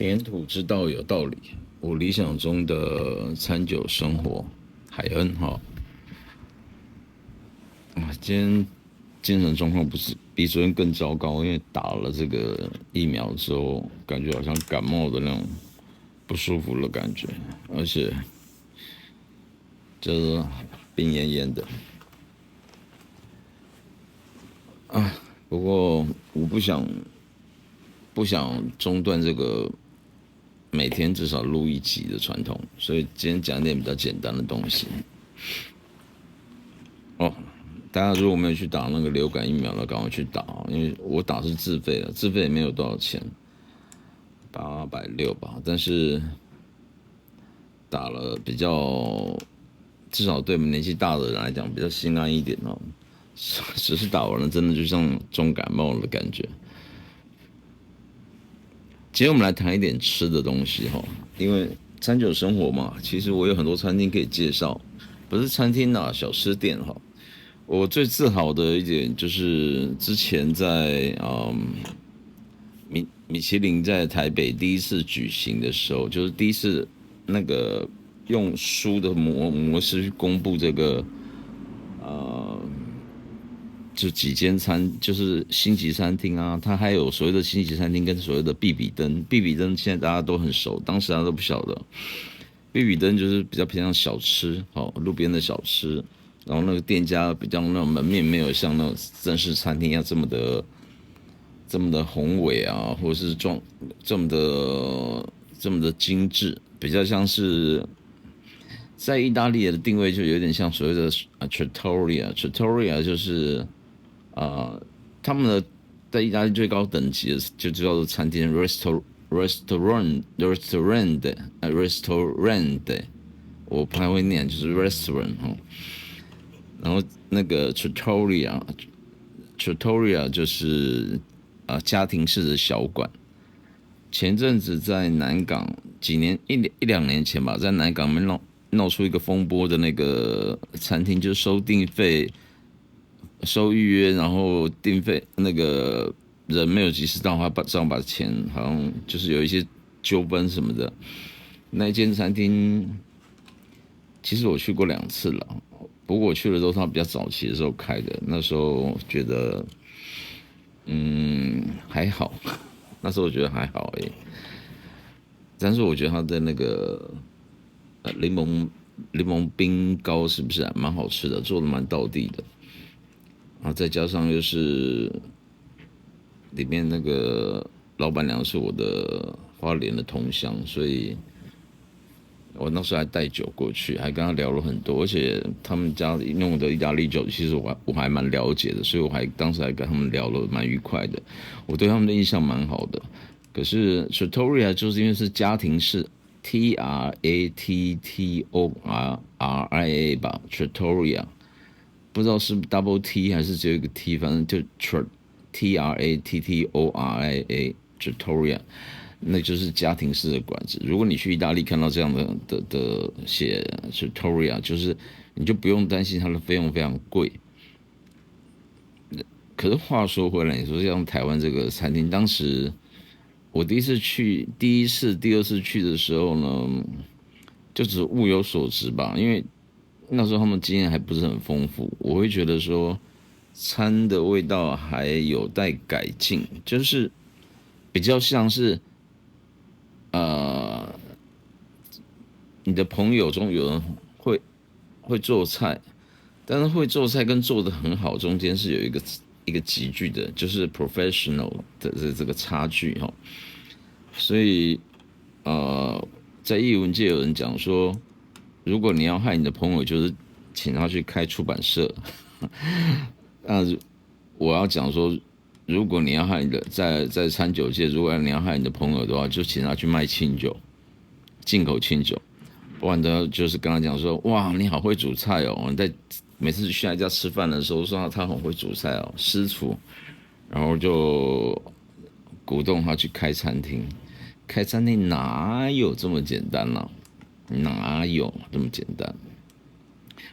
田土之道有道理，我理想中的餐酒生活，海恩哈今天精神状况不是比昨天更糟糕，因为打了这个疫苗之后，感觉好像感冒的那种不舒服的感觉，而且就是病恹恹的不过我不想中断这个每天至少录一集的传统，所以今天讲一点比较简单的东西。大家如果没有去打那个流感疫苗的，赶快去打，因为我打是自费的，自费也没有多少钱，860吧，但是打了比较，至少对我们年纪大的人来讲比较心安一点哦。只是打完了，真的就像重感冒的感觉。今天我们来谈一点吃的东西哈，因为餐酒生活嘛，其实我有很多餐厅可以介绍，不是餐厅啊，小吃店哈。我最自豪的一点就是之前在米其林在台北第一次举行的时候，就是第一次那个用书的模式去公布这个就几间就是星级餐厅啊，它还有所谓的星级餐厅跟所谓的必比登。必比登现在大家都很熟，当时大家都不晓得。必比登就是比较偏向小吃，路边的小吃，然后那个店家比较那种门面没有像那种正式餐厅一样这么的宏伟啊，或者是这么的精致，比较像是在意大利的定位就有点像所谓的trattoria 就是他们的在意大利最高等级的就叫做餐厅 restaurant， 我不太会念，就是 restaurant 然后那个 trattoria 就是家庭式的小馆。前阵子在南港一两年前吧，在南港闹出一个风波的那个餐厅，就收订费、收预约，然后订费那个人没有及时到，他把钱好像就是有一些纠纷什么的。那间餐厅其实我去过2次了，不过我去的都是他比较早期的时候开的，那时候觉得还好，那时候我觉得还好但是我觉得他的那个柠檬冰糕是不是蛮好吃的，做的蛮道地的再加上就是里面那个老板娘是我的花莲的同乡，所以我那时候还带酒过去，还跟他聊了很多，而且他们家用的意大利酒，其实我还蛮了解的，所以当时还跟他们聊了蛮愉快的，我对他们的印象蛮好的。可是 trattoria 就是因为是家庭式 trattoria 吧 trattoria， 不知道是 double T 还是只有一个 T， 反正就 trattoria trattoria， 那就是家庭式的馆子。如果你去意大利看到这样的写 trattoria， 就是你就不用担心它的费用非常贵。可是话说回来，你说像台湾这个餐厅，当时我第一次、第二次去的时候呢，就只物有所值吧，因为那时候他们经验还不是很丰富，我会觉得说餐的味道还有待改进，就是比较像是你的朋友中有人会做菜，但是会做菜跟做的很好中间是有一个急剧的，就是 professional 的这个差距所以在艺文界有人讲说，如果你要害你的朋友，就是请他去开出版社。那我要讲说，如果你要害你的在餐酒界，如果你要害你的朋友的话，就请他去卖清酒，进口清酒。不然的就是跟他讲说，哇，你好会煮菜哦！你在每次去他家吃饭的时候，说他很会煮菜哦，师厨，然后就鼓动他去开餐厅。开餐厅哪有这么简单啊？哪有这么简单？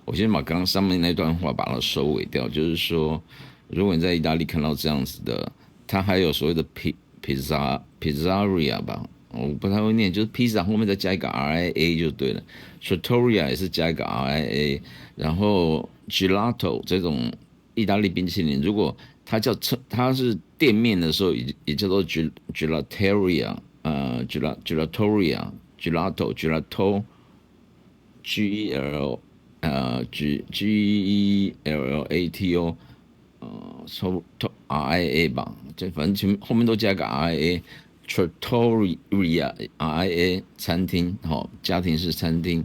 我先把刚刚上面那段话把它收尾掉，就是说，如果你在意大利看到这样子的，它还有所谓的pizzeria 吧，我不太会念，就是披萨后面再加一个 RIA 就对了。Trattoria 也是加一个 RIA，然后 Gelato 这种意大利冰淇淋，如果它是店面的时候也叫做 Gelateria，Gelato，Gelato，Gelato，Gelato，Gelato，RIA 吧，这反正后面都加个 RIA。Trattoria RIA 餐厅，好，家庭式餐厅。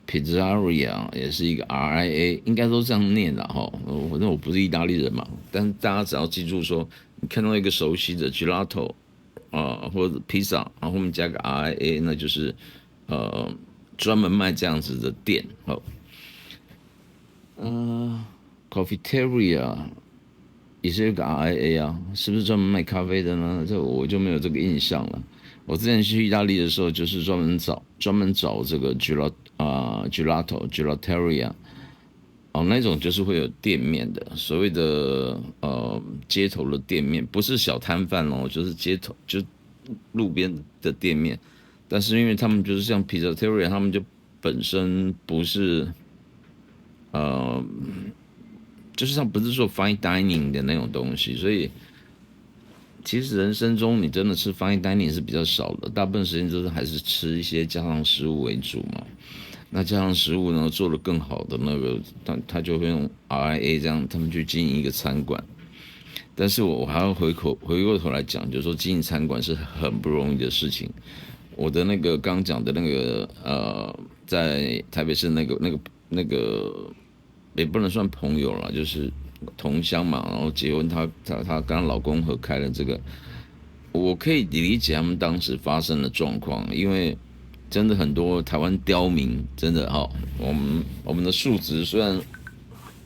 Pizzeria 也是一个 RIA，应该都这样念的哈。反正我不是意大利人嘛，但是大家只要记住说，你看到一个熟悉的 gelato 或者 pizza，然后后面加个 RIA，那就是专门卖这样子的店。好，Coffeeteria 也是一个 RIA 啊，是不是专门卖咖啡的呢？这我就没有这个印象了。我之前去意大利的时候，就是专门找这个 gelateria，那种就是会有店面的，所谓的街头的店面，不是小摊贩哦，就是街头就路边的店面。但是因为他们就是像 pizzeria，他们就本身不是呃就是他不是说 fine dining 的那种东西，所以其实人生中你真的吃 fine dining 是比较少的，大部分时间都是还是吃一些家常食物为主嘛。那家常食物呢做得更好的那个，他就会用 RIA 这样，他们去经营一个餐馆。但是我还要回过头来讲，就是说经营餐馆是很不容易的事情。我的那个刚讲的那个在台北市那个也不能算朋友了，就是同乡嘛，然后结婚，她跟她老公合开了这个，我可以理解他们当时发生的状况，因为真的很多台湾刁民，真的我们的数值虽然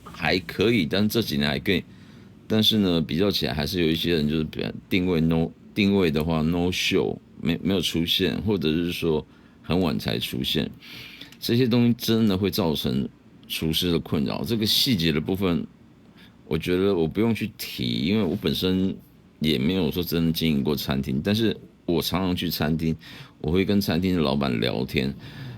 还可以，但这几年还可以，但是呢，比较起来还是有一些人就是比如定位的话 no show，没有出现，或者是说很晚才出现，这些东西真的会造成厨师的困扰。这个细节的部分，我觉得我不用去提，因为我本身也没有说真的经营过餐厅，但是我常常去餐厅，我会跟餐厅的老板聊天。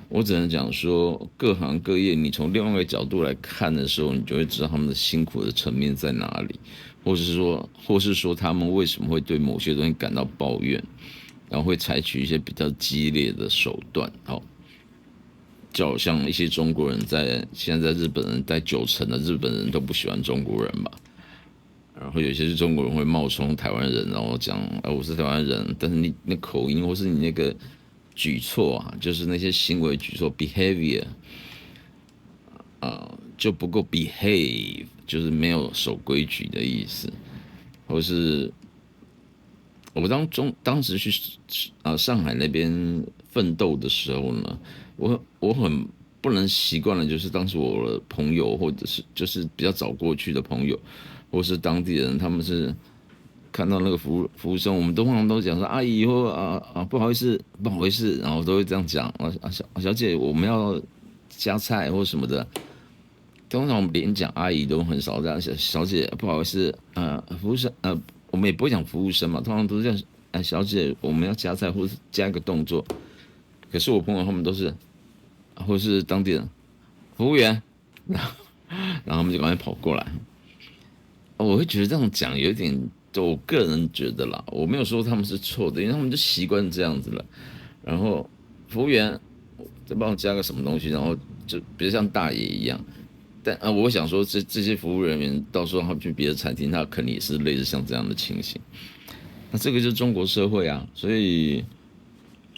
我只能讲说，各行各业，你从另外一个角度来看的时候，你就会知道他们的辛苦的层面在哪里，或是说他们为什么会对某些东西感到抱怨，然后会采取一些比较激烈的手段。好，就好像一些中国人现在日本人在90%的日本人都不喜欢中国人吧，然后有些是中国人会冒充台湾人，然后讲我是台湾人，但是你那口音或是你那个举措啊，就是那些行为举措 behavior 就不够 behave，就是没有守规矩的意思，或是我当时去上海那边奋斗的时候呢，我很不能习惯的，就是当时我的朋友或者是就是比较早过去的朋友，或是当地人，他们是看到那个服务生，我们通常都讲说阿姨或不好意思不好意思，然后都会这样讲小姐我们要加菜或什么的。通常我们连讲阿姨都很少这样，小姐不好意思，服务生，我们也不会讲服务生嘛，通常都是这样，小姐我们要加菜或是加一个动作。可是我朋友他们都是，或是当地人，服务员，然后他们就赶快跑过来。我会觉得这样讲有点，我个人觉得啦，我没有说他们是错的，因为他们就习惯这样子了。然后服务员再帮我加个什么东西，然后就比如像大爷一样。但我想说这些服务人员到时候他们去别的餐厅，他肯定也是类似像这样的情形。那这个就是中国社会啊，所以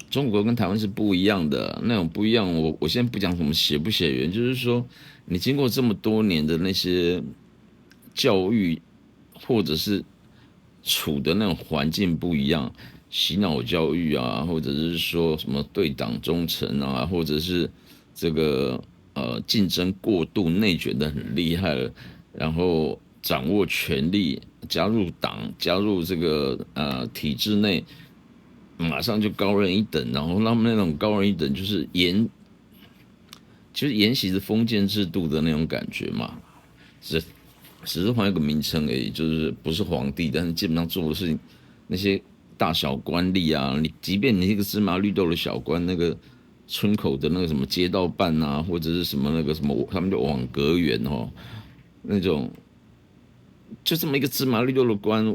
中国跟台湾是不一样的，那种不一样。我现在不讲什么血不血缘，就是说你经过这么多年的那些教育，或者是处的那种环境不一样，洗脑教育啊，或者是说什么对党忠诚啊，或者是这个竞争过度、内卷的很厉害了，然后掌握权力，加入党，加入这个体制内，马上就高人一等，然后他们那种高人一等就是沿袭着封建制度的那种感觉嘛，只是换一个名称而已，就是不是皇帝，但是基本上做的事情，那些大小官吏啊，你即便你一个芝麻绿豆的小官，那个村口的那个什么街道办啊，或者是什么那个什么，他们的网格员哦，那种就这么一个芝麻绿豆的官，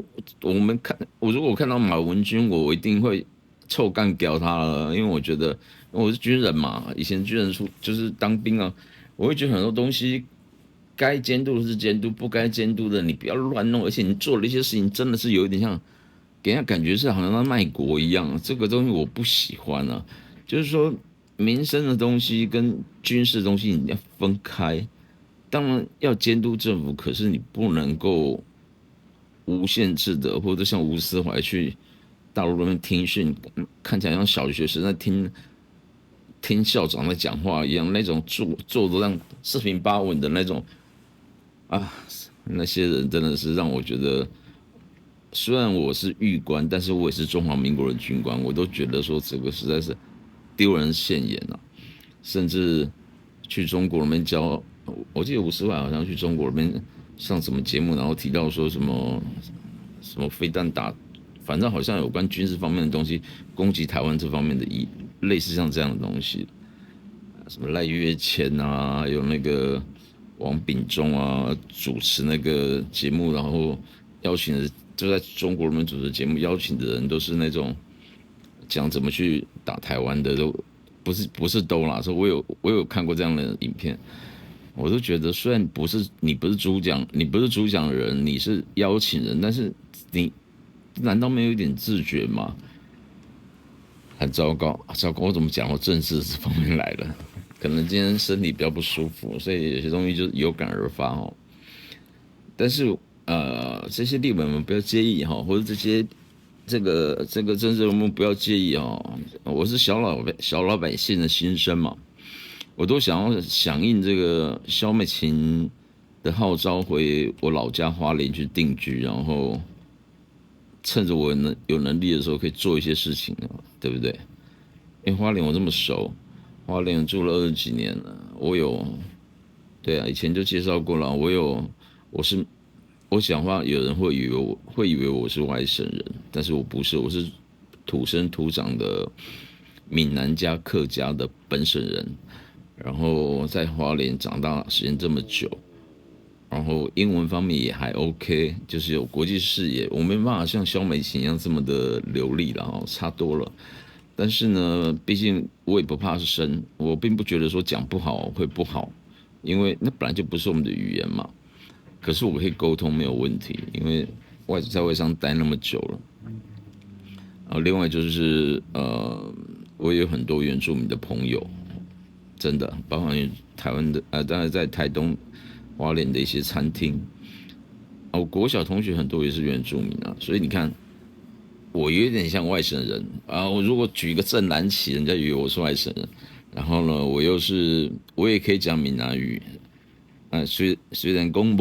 我如果看到马文君，我一定会臭干掉他了，因为我觉得我是军人嘛，以前军人就是当兵啊，我会觉得很多东西该监督的是监督，不该监督的你不要乱弄，而且你做了一些事情真的是有一点像给人家感觉是好像在卖国一样，这个东西我不喜欢啊，就是说民生的东西跟军事的东西你要分开。当然要监督政府，可是你不能够无限制的，或者像吴思怀去大陆那边听训，看起来像小学生在听校长在讲话一样，那种做的让四平八稳的那种啊，那些人真的是让我觉得，虽然我是狱官，但是我也是中华民国的军官，我都觉得说这个实在是丢人现眼啊，甚至去中国那边教。我记得50万好像去中国那边上什么节目，然后提到说什么飞弹反正好像有关军事方面的东西，攻击台湾这方面的类似像这样的东西，什么赖月谦啊，还有那个王炳忠啊，主持那个节目，然后邀请的就在中国那边主持节目，邀请的人都是那种讲怎么去打台湾的，都不是都啦，说我有看过这样的影片。我都觉得，虽然你不是主讲，你不是主讲人，你是邀请人，但是你难道没有一点自觉吗？很糟糕，糟糕！我怎么讲到政治这方面来了？可能今天身体比较不舒服，所以有些东西就有感而发哦。但是这些立委们不要介意哈，或者这个政治人物不要介意哦。我是小老百姓的心声嘛。我都想要响应这个萧美琴的号召，回我老家花莲去定居，然后趁着我有能力的时候，可以做一些事情啊，对不对？因为花莲我这么熟，花莲住了20几年了，对啊，以前就介绍过了，我讲话有人会以为我是外省人，但是我不是，我是土生土长的闽南加客家的本省人。然后在花莲长大时间这么久，然后英文方面也还 OK，就是有国际视野。我没办法像萧美琴一样这么的流利了，差多了。但是呢，毕竟我也不怕生，我并不觉得说讲不好会不好，因为那本来就不是我们的语言嘛。可是我可以沟通没有问题，因为在外商待那么久了。然后另外就是我也有很多原住民的朋友。真的，包含台湾的当然在台东、花莲的一些餐厅，我国小同学很多也是原住民啊，所以你看，我有点像外省人啊。我如果举一个正蓝旗，人家以为我是外省人，然后呢，我也可以讲闽南语，虽然公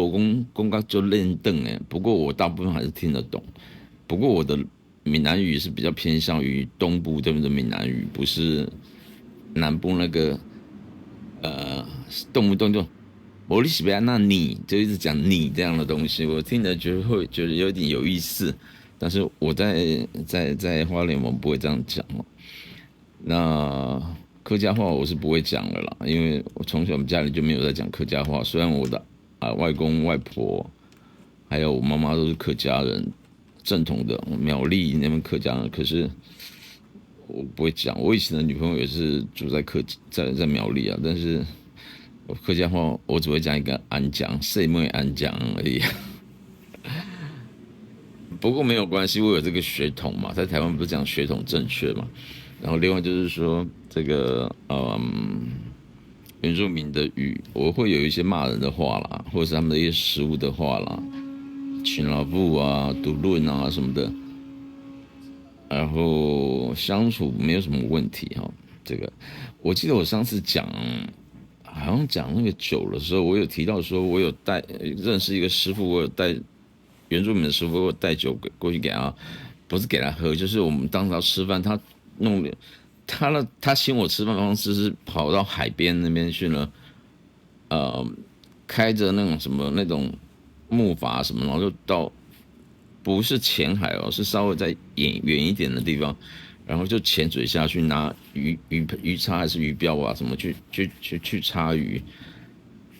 刚就练凳不过我大部分还是听得懂。不过我的闽南语是比较偏向于东部这边的闽南语，不是南部那个。动不动就我利西比亚那你就一直讲你这样的东西，我听着会觉得有点有意思，但是我在花莲我不会这样讲哦。那客家话我是不会讲的啦，因为我从小我们家里就没有在讲客家话，虽然我的外公外婆还有我妈妈都是客家人，正统的苗栗那边客家人，可是。我不会讲，我以前的女朋友也是住在苗栗啊，但是我客家话我只会讲一个安讲，谁妹安讲而已。不过没有关系，我有这个血统嘛，在台湾不是讲血统正确嘛。然后另外就是说这个原住民的语，我会有一些骂人的话啦，或者是他们的一些食物的话啦，群老布啊、独论啊什么的。然后相处没有什么问题哈，这个我记得我上次好像讲那个酒的时候，我有提到说，我有认识一个师傅，我有带原住民的师傅，我有带酒过去给他，不是给他喝，就是我们当时要吃饭，他请我吃饭的方式是跑到海边那边去了，开着那种什么那种木筏什么，然后就到不是浅海哦，是稍微在远一点的地方，然后就潜水下去拿鱼叉还是鱼标啊什么去插鱼，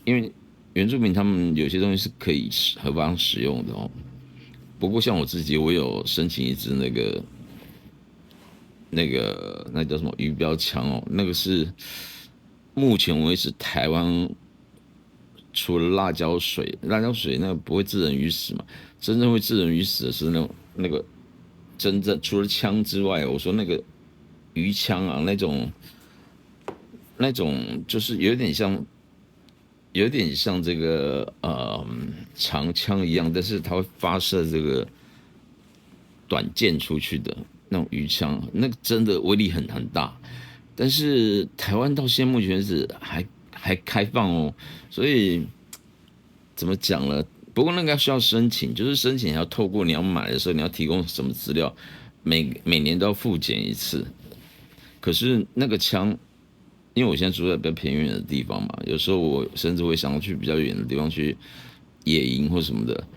因为原住民他们有些东西是可以合法使用的哦。不过像我自己，我有申请一支那叫什么鱼标枪哦，那个是目前为止台湾除了辣椒水那个不会致人于死嘛，真正会致人于死的是那个真正除了枪之外，我说那个鱼枪啊，那种就是有点像这个长枪一样，但是它会发射这个短箭出去的那种鱼枪，那个真的威力很大。但是台湾到现在目前为止还开放哦，所以怎么讲呢？不过那个需要申请，就是申请还要透过你要买的时候你要提供什么资料，每年都要复检一次。可是那个枪，因为我现在住在比较偏远的地方嘛，有时候我甚至会想要去比较远的地方去野营或什么的。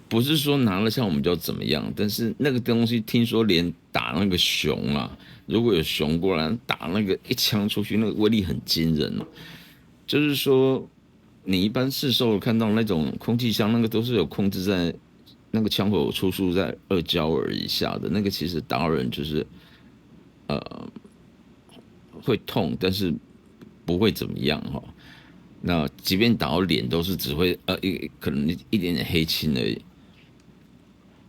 不是说拿了枪我们就要怎么样，但是那个东西听说连打那个熊啊，如果有熊过来打那个一枪出去，那个威力很惊人哦。就是说，你一般市售看到那种空气枪，那个都是有控制在那个枪口出处在2焦耳以下的，那个其实打人就是会痛，但是不会怎么样哈。那即便打到脸，都是只会可能一点点黑青而已。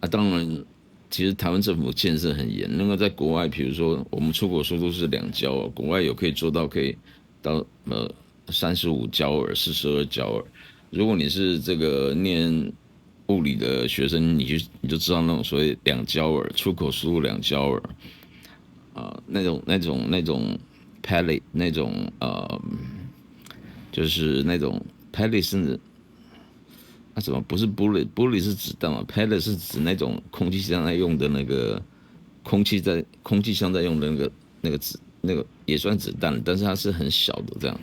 啊，当然，其实台湾政府建设很严，那个在国外，比如说我们出国速度是2焦哦，国外有可以做到可以到35焦耳、42焦耳。如果你是这个念物理的学生，你就知道那种所谓2焦耳，出口速度2焦耳那种 pellet 那种就是那种 pellet 甚至那什么不是 bullet 是子弹嘛，pellet 是指那种空气箱在用的那个空气箱在用的那个也算子弹，但是它是很小的这样。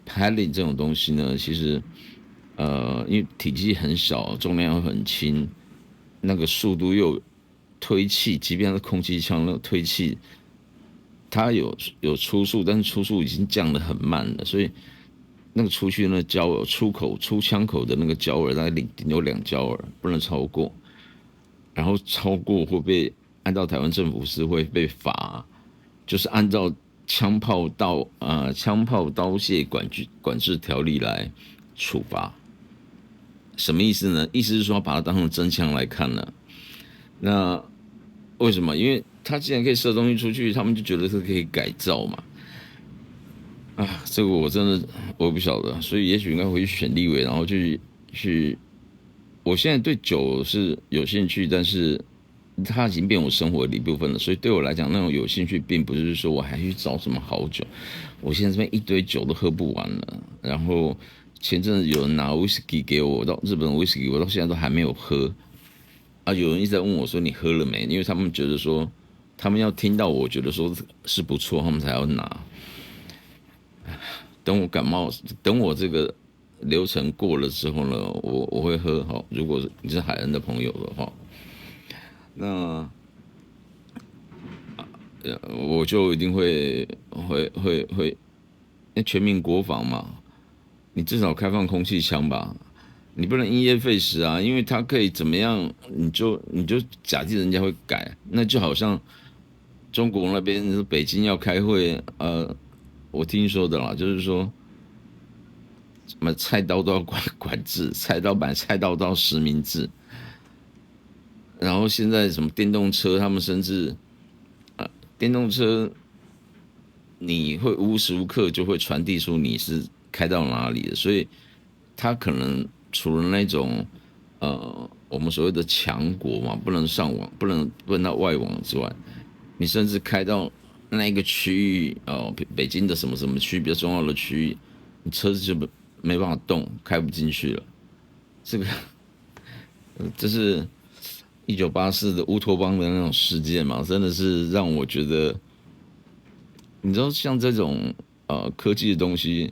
pellet 这种东西呢，其实因为体积很小，重量又很轻，那个速度又推气，即便是空气枪那个推气，它有出速，但是出速已经降得很慢了，所以那个出去的那个焦耳出枪口的那个焦耳大概顶有2焦耳，不能超过。然后超过会被按照台湾政府是会被罚，就是按照枪炮刀械管制条例来处罚。什么意思呢？意思是说把它当成真枪来看了。那为什么？因为他既然可以射东西出去，他们就觉得是可以改造嘛。啊，这个我真的我不晓得，所以也许应该回去选立委，然后去。我现在对酒是有兴趣，但是它已经变我生活的一部分了，所以对我来讲，那种有兴趣，并不是说我还去找什么好酒。我现在这边一堆酒都喝不完了，然后前阵子有人拿威士忌给我，到日本威士忌，我到现在都还没有喝。啊，有人一直在问我说你喝了没？因为他们觉得说，他们要听到我觉得说是不错，他们才要拿。等我感冒，等我这个流程过了之后呢，我会喝哈。如果你是海恩的朋友的话，那我就一定会，那全民国防嘛，你至少开放空气枪吧，你不能因噎废食啊，因为它可以怎么样，你就假定人家会改，那就好像中国那边北京要开会，我听说的啦，就是说什么菜刀都要管制，菜刀版菜刀到实名制，然后现在什么电动车，他们甚至电动车你会无时无刻就会传递出你是开到哪里的，所以它可能除了那种我们所谓的强国嘛，不能上网，不能到外网之外，你甚至开到那一个区域北京的什么什么区比较重要的区域，你车子就没办法动，开不进去了。这个这是1984的乌托邦的那种事件嘛，真的是让我觉得，你知道像这种科技的东西，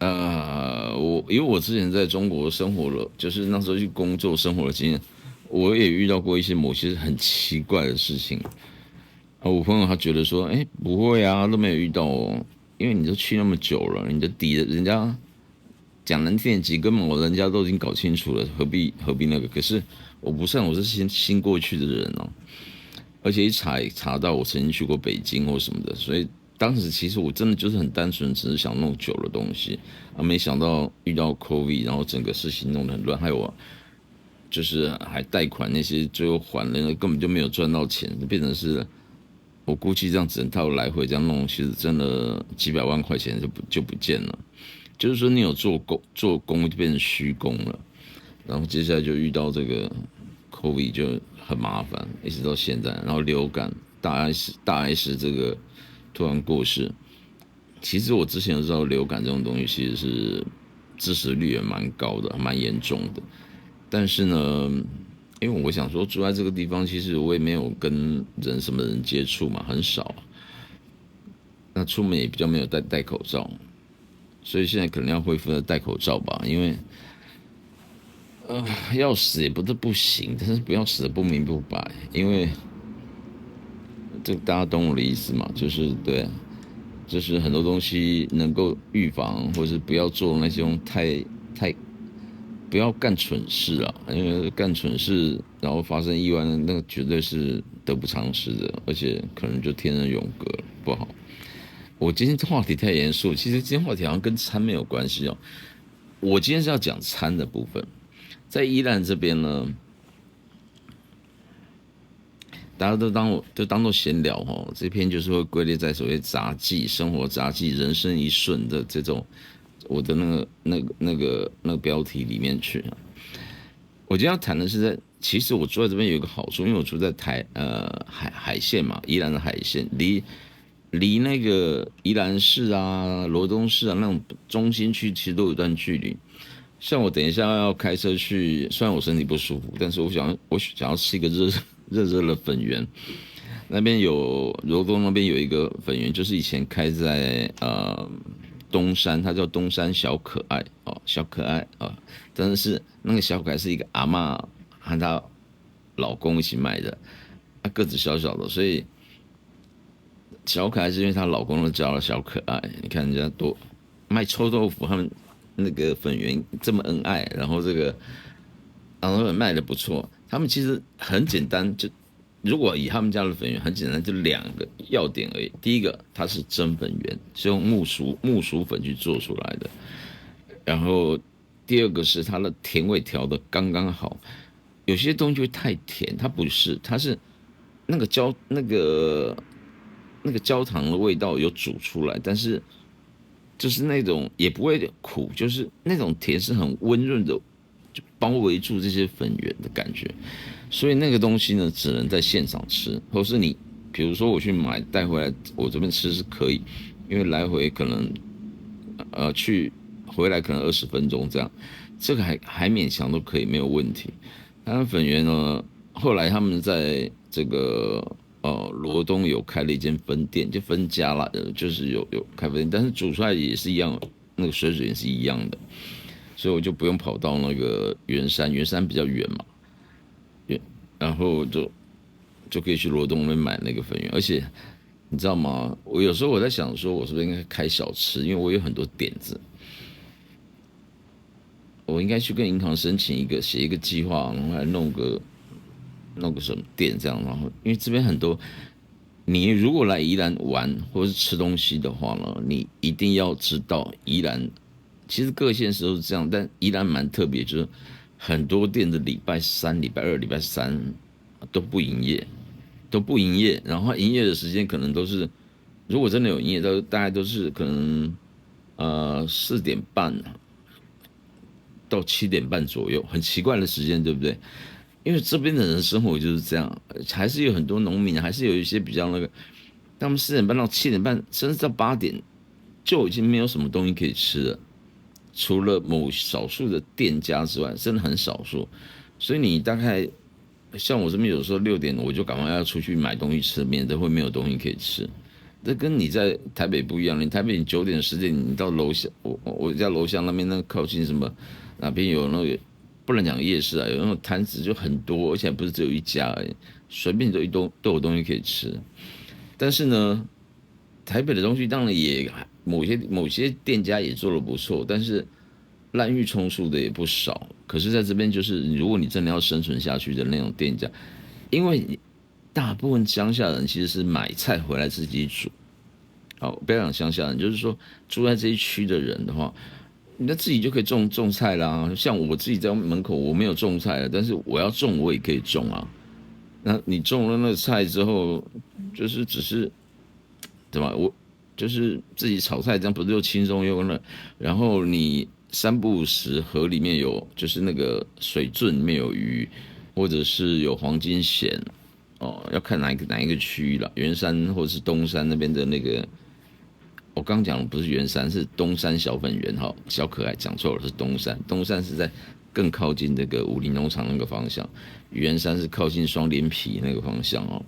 我因为我之前在中国生活了，就是那时候去工作生活的经验，我也遇到过一些某些很奇怪的事情。我朋友他觉得说，哎，不会啊，都没有遇到哦，因为你都去那么久了，你的底人家讲难听点几根毛，人家都已经搞清楚了，何必那个？可是我不算，我是新过去的人哦，而且一查也查到我曾经去过北京或什么的，所以当时其实我真的就是很单纯，只是想弄久的东西啊，没想到遇到 COVID，然后整个事情弄得很乱，还有就是还贷款那些，最后还了，根本就没有赚到钱，变成是我估计这样整套来回这样弄，其实真的几百万块钱就不见了。就是说你有做工就变成虚工了，然后接下来就遇到这个 COVID 就很麻烦，一直到现在，然后流感大 S 这个突然过世，其实我之前就知道流感这种东西其实是致死率也蛮高的，蛮严重的。但是呢，因为我想说住在这个地方，其实我也没有跟什么人接触嘛，很少。那出门也比较没有戴口罩，所以现在可能要恢复戴口罩吧。因为要死也不是不行，但是不要死的不明不白。因为这大家懂我的意思嘛，就是对，就是很多东西能够预防，或是不要做那种太不要干蠢事啊，因为干蠢事然后发生意外的那个绝对是得不偿失的，而且可能就天人永隔了，不好。我今天话题太严肃，其实今天话题好像跟餐没有关系哦。我今天是要讲餐的部分，在宜兰这边呢，大家都当做闲聊哦。这篇就是会归类在所谓杂技、生活杂技、人生一瞬的这种我的那个标题里面去。我今天要谈的是其实我住在这边有一个好处，因为我住在海线嘛，宜兰的海线，离那个宜兰市啊、罗东市啊那种中心区其实都有一段距离。像我等一下要开车去，虽然我身体不舒服，但是我想要吃一个热的粉圆。那边有罗东那边有一个粉圆，就是以前开在东山，它叫东山小可爱哦，小可爱啊，真是那个小可爱是一个阿嬷和她老公一起卖的，她个子小小的，所以小可爱是因为她老公都叫了小可爱。你看人家多卖臭豆腐，他们那个粉圆这么恩爱，然后卖的不错。他们其实很简单，就如果以他们家的粉圆很简单，就两个要点而已。第一个，它是真粉圆，是用木薯粉去做出来的。然后第二个是它的甜味调的刚刚好。有些东西会太甜，它不是，它是那个焦糖的味道有煮出来，但是就是那种也不会苦，就是那种甜是很温润的，就包围住这些粉圆的感觉。所以那个东西呢，只能在现场吃，或是你比如说我去买带回来，我这边吃是可以，因为来回可能回来可能20分钟这样，这个还勉强都可以没有问题。他们粉圆呢，后来他们在这个罗东有开了一间分店，就分家了，就是有开分店，但是煮出来也是一样，那个水准也是一样的，所以我就不用跑到那个圆山比较远嘛，然后就可以去罗东那边买那个粉圆。而且你知道吗？我有时候我在想说，我是不是应该开小吃，因为我有很多点子，我应该去跟银行申请写一个计划，然后来弄个什么店这样。然后因为这边很多，你如果来宜兰玩或是吃东西的话呢，你一定要知道宜兰，其实各县市都是这样，但宜兰蛮特别，就是很多店的礼拜三、礼拜二、礼拜三都不营业，然后营业的时间可能都是，如果真的有营业，大概都是可能4点半到7点半左右，很奇怪的时间，对不对？因为这边的人生活就是这样，还是有很多农民，还是有一些比较那个，他们4点半到7点半，甚至到8点，就已经没有什么东西可以吃了，除了某少数的店家之外，真的很少数。所以你大概像我这边有时候6点，我就赶快要出去买东西吃，免得会没有东西可以吃。这跟你在台北不一样。你台北你9点10点，你到楼下，我家楼下那边那个靠近什么哪边有那个不能讲夜市啊，有那种摊子就很多，而且不是只有一家而已，随便都有东西可以吃。但是呢，台北的东西当然也某些店家也做的不错，但是滥竽充数的也不少。可是在这边就是，如果你真的要生存下去的那种店家，因为大部分乡下人其实是买菜回来自己煮。好，不要讲乡下人，就是说住在这一区的人的话，那自己就可以种菜啦。像我自己在门口，我没有种菜了，但是我要种，我也可以种啊。那你种了那个菜之后，就是只是对吧？我就是自己炒菜，这样不是又轻松又那？然后你3不5时河里面有，就是那个水圳里面有鱼，或者是有黄金蚬，哦，要看哪一个区域了。圆山或者是东山那边的那个，我刚讲的不是圆山，是东山小粉圆哈，小可爱讲错了，是东山。东山是在更靠近这个武林农场那个方向，圆山是靠近双连皮那个方向哦。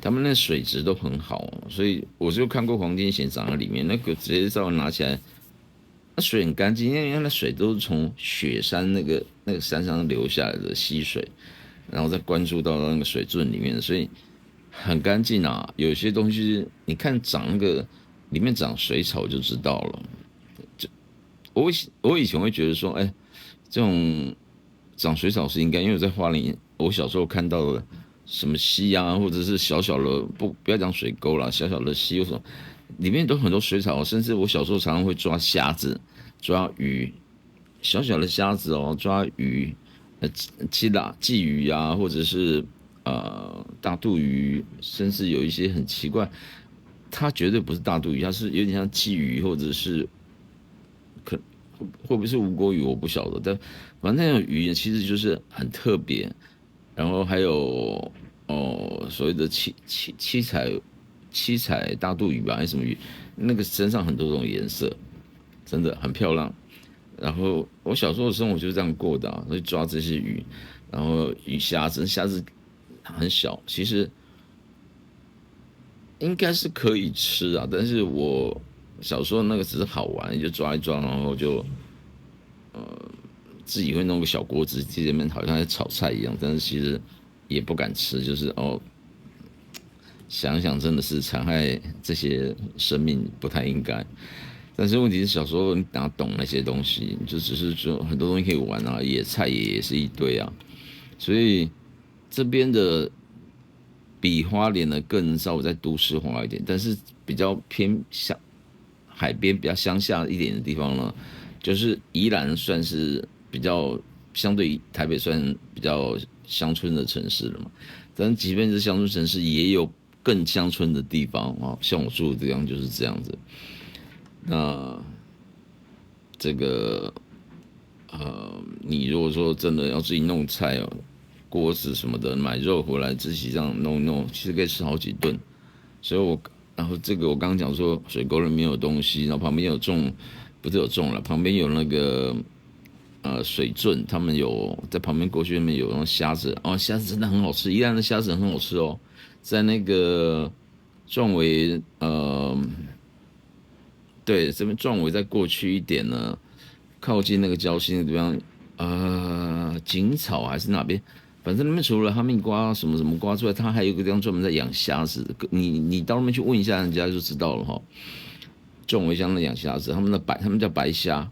他们那水质都很好哦，所以我就看过黄金蚬长在里面，那个直接照拿起来，那水很干净，因为那水都是从雪山那个山上流下来的溪水，然后再灌注到那个水圳里面，所以很干净啊。有些东西你看长那个里面长水草就知道了。我以前会觉得说，哎，这种长水草是应该，因为我在花莲，我小时候看到的什么溪啊，或者是小小的不要讲水沟啦，小小的溪，或什么里面都很多水草，甚至我小时候常常会抓虾子、抓鱼，小小的虾子哦，抓鱼，鲫鱼啊，或者是大肚鱼，甚至有一些很奇怪，它绝对不是大肚鱼，它是有点像鲫鱼，或者是会不会是吴锅鱼，我不晓得，但反正那种鱼其实就是很特别。然后还有所谓的七彩大肚鱼吧，还是什么鱼，那个身上很多种颜色，真的很漂亮。然后我小时候的生活就是这样过的啊，去抓这些鱼，然后虾子很小，其实应该是可以吃啊，但是我小时候那个只是好玩，就抓一抓，然后就自己会弄个小锅子，在这边好像在炒菜一样，但是其实也不敢吃，就是想想真的是残害这些生命不太应该。但是问题是小时候你哪懂那些东西，就只是说很多东西可以玩啊，野菜也是一堆啊，所以这边的比花莲的更稍微再都市化一点，但是比较偏向海边、比较乡下一点的地方呢，就是宜兰算是比较相对于台北算比较乡村的城市了嘛。但即便是乡村城市，也有更乡村的地方啊，像我住的地方就是这样子。那这个你如果说真的要自己弄菜哦，锅子什么的，买肉回来自己这样弄一弄，其实可以吃好几顿。所以然后这个我刚刚讲说水沟里面有东西，然后旁边有种，不是有种了，旁边有那个水圳，他们有在旁边过去那边有那种虾子，哦，虾子真的很好吃，宜兰的虾子很好吃哦，在那个壮围对，这边壮围再过去一点呢，靠近那个礁溪那个地方，锦草还是哪边，反正那边除了哈密瓜什么什么瓜之外，它还有一个地方专门在养虾子。你到那边去问一下人家就知道了哈。壮围乡的养虾子，他们叫白虾。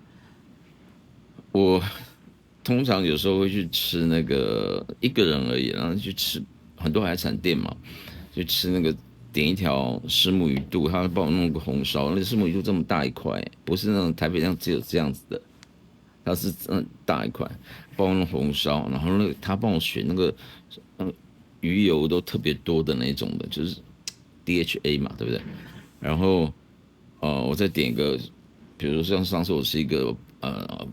我通常有时候会去吃那个一个人而已，然后去吃很多海产店嘛，就吃那个点一条虱目鱼肚，他帮我弄个红烧，那个虱目鱼肚这么大一块，不是那种台北上只有这样子的，它是大一块，帮我弄红烧，然后他帮我选那个鱼油都特别多的那种的，就是 DHA 嘛，对不对？然后我再点一个，比如像上次我吃一个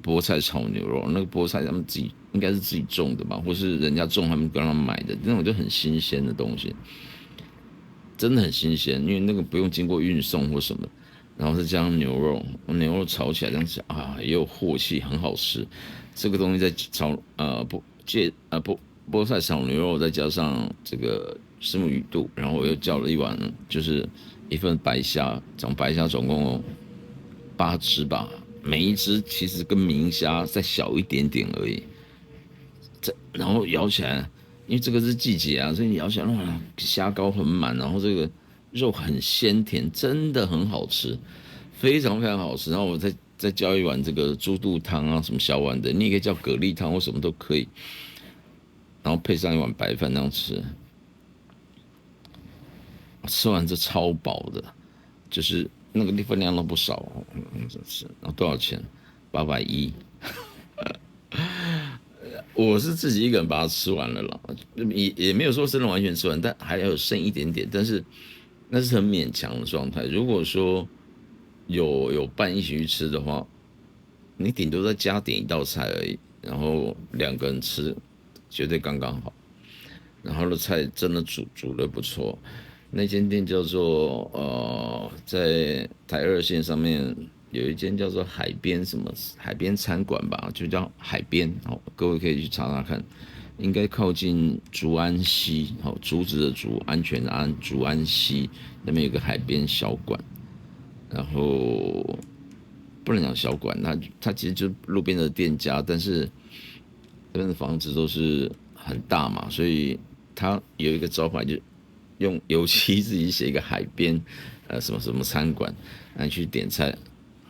菠菜炒牛肉，那个菠菜他们自己应该是自己种的吧，或是人家种他们跟他们买的，那种就很新鲜的东西，真的很新鲜，因为那个不用经过运送或什么，然后再加上牛肉，牛肉炒起来这样子啊，也有镬气，很好吃。这个东西再炒菠菜炒牛肉，再加上这个虱目鱼肚，然后我又叫了一碗就是一份白虾，白虾总共有8只吧，每一只其实跟明虾再小一点点而已。然后咬起来，因为这个是季节啊，所以你咬起来哇，虾膏很满，然后这个肉很鲜甜，真的很好吃，非常非常好吃。然后我再浇一碗这个猪肚汤啊，什么小碗的，你也可以叫蛤蜊汤或什么都可以，然后配上一碗白饭那样吃，吃完这超饱的，就是那个分量都不少，真是。然后多少钱？810。我是自己一个人把它吃完了啦，也没有说真的完全吃完，但还有剩一点点，但是那是很勉强的状态。如果说有伴一起去吃的话，你顶多再加点一道菜而已，然后2个人吃绝对刚刚好。然后的菜真的煮的不错，那间店叫做在台二线上面有一间叫做海边什么海边餐馆吧，就叫海边，好，各位可以去查查看，应该靠近竹安溪，好，竹子的竹，安全的安，竹安溪那边有个海边小馆，然后不能讲小馆，它其实就是路边的店家，但是这边的房子都是很大嘛，所以它有一个招牌，就用油漆自己写一个海边，什么什么餐馆，来去点菜，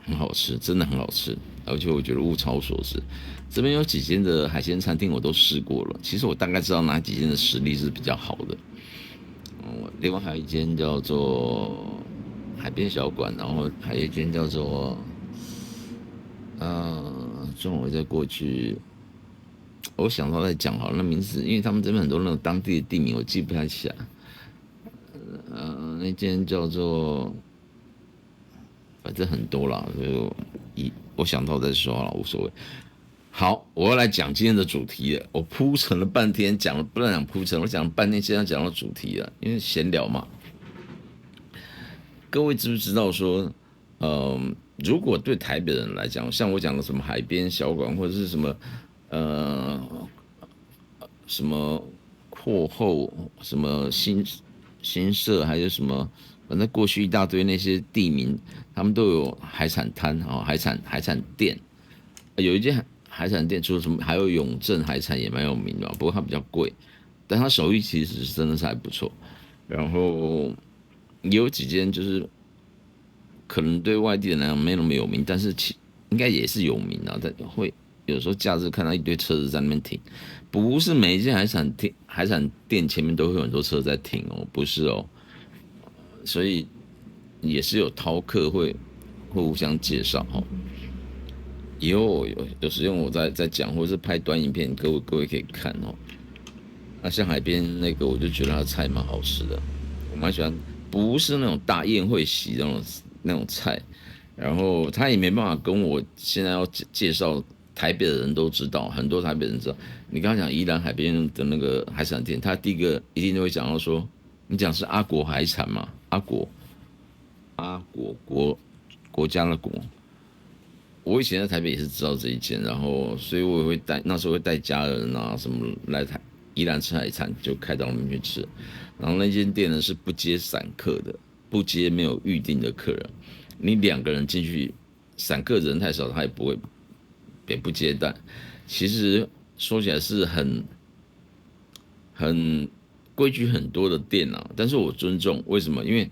很好吃，真的很好吃，而且我觉得物超所值。这边有几间的海鲜餐厅我都试过了，其实我大概知道哪几间的实力是比较好的。另外还有一间叫做海边小馆，然后还有一间叫做中午再过去，我想到再讲好了，那名字，因为他们这边很多那种当地的地名我记不太起来。那间叫做，反正很多啦，就我想到再说好了，无所谓。好，我要来讲今天的主题了。我铺陈了半天，讲了不能讲铺陈，我讲了半天，现在讲到主题了，因为闲聊嘛。各位知不知道说，如果对台北人来讲，像我讲的什么海边小馆或者是什么，呃，什么阔后，什么新社，还有什么，反正过去一大堆那些地名，他们都有海产摊啊，海产店。有一间海产店，除了什么，还有永正海产也蛮有名的，不过它比较贵，但它手艺其实真的是还不错。然后也有几间就是可能对外地人来讲没那么有名，但是应该也是有名啊。但会有时候假日看到一堆车子在那边停，不是每一间海产店前面都会有很多车在停哦，不是哦，所以也是有饕客会互相介绍哦。以后有时间我再讲，或者是拍短影片，各位可以看哦。那像海边那个，我就觉得它的菜蛮好吃的，我蛮喜欢，不是那种大宴会席那种菜，然后他也没办法跟我现在要介绍台北的人都知道，很多台北人知道。你刚刚讲宜兰海边的那个海产店，他第一个一定就会讲到说，你讲是阿国海产嘛？阿国家的国。我以前在台北也是知道这一间，然后所以我也会那时候会带家人啊什么来宜兰吃海产，就开到那边去吃。然后那间店呢是不接散客的，不接没有预定的客人。你2个人进去，散客人太少，他也不接待。其实说起来是很规矩很多的店啊，但是我尊重，为什么？因为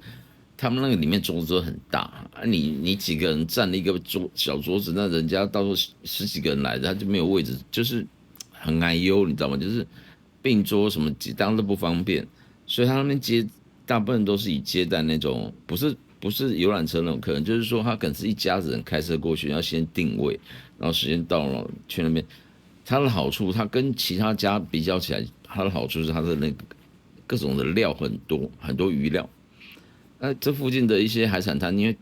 他们那个里面桌子都很大啊，你几个人占了一个小桌子，那人家到时候十几个人来，他就没有位置，就是很挨忧，你知道吗？就是并桌什么几当都不方便，所以他那边大部分都是以接待那种不是游览车那种客人，就是说他可能是一家子人开车过去，要先定位，然后时间到了去那边。它的好处，它跟其他家比较起来，它的好处是它的那个各种的料很多很多鱼料。那这附近的一些海产摊，因为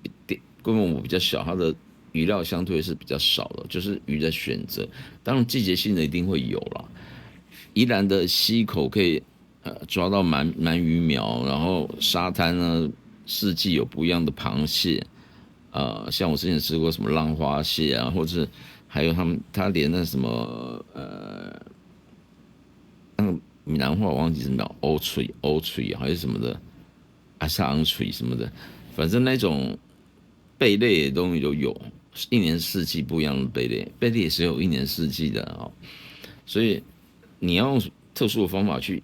规模比较小，它的鱼料相对是比较少的，就是鱼的选择。当然季节性的一定会有啦。宜兰的溪口可以抓到鳗鱼苗，然后沙滩呢四季有不一样的螃蟹，像我之前吃过什么浪花蟹啊，或者是还有他连那什么那个闽南话我忘记什么欧锤还是什么的，还是昂锤什么的，反正那种贝类的东西都有，一年四季不一样的贝类，贝类也是有一年四季的啊、所以你要用特殊的方法去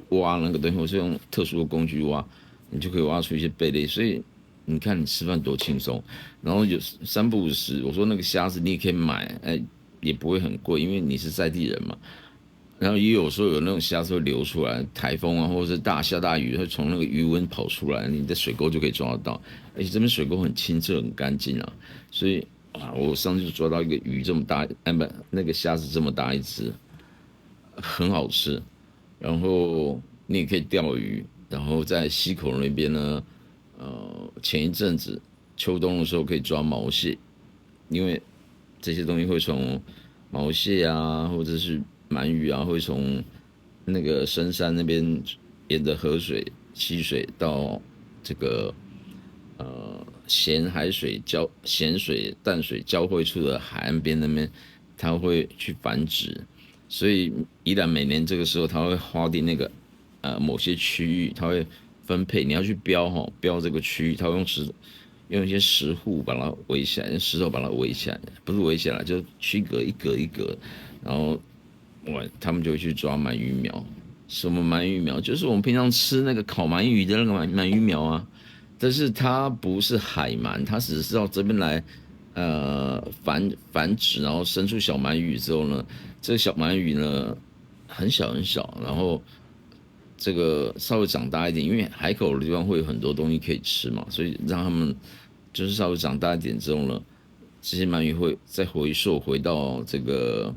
挖那个东西，或是用特殊的工具挖，你就可以挖出一些贝类。所以你看你吃饭多轻松，然后有三不五时，我说那个虾子你也可以买，哎，也不会很贵，因为你是在地人嘛。然后也有时候有那种虾子会流出来，台风啊，或者是下大雨，会从那个余温跑出来，你的水沟就可以抓得到。而且这边水沟很清澈、很干净啊，所以啊，我上次就抓到一个鱼这么大，哎不，那个虾子这么大一只，很好吃。然后你也可以钓鱼，然后在溪口那边呢，前一阵子秋冬的时候可以抓毛蟹，因为这些东西会从毛蟹啊，或者是鳗鱼啊，会从那个深山那边沿着河水、溪水到这个咸水淡水交汇处的海岸边那边，它会去繁殖，所以宜兰每年这个时候，它会划定那个某些区域，它会分配，你要去标这个区域，它会用一些石户把它围起来，用石头把它围起来，不是围起来，就区隔一格一格，然后他们就会去抓鳗鱼苗。什么鳗鱼苗？就是我们平常吃那个烤鳗鱼的那个鳗鱼苗啊，但是它不是海鳗，它只是到这边来，繁殖，然后生出小鳗鱼之后呢，这个小鳗鱼呢很小很小，然后这个稍微长大一点，因为海口的地方会有很多东西可以吃嘛，所以让他们就是稍微长大一点之后呢，这些鳗鱼会再回到这个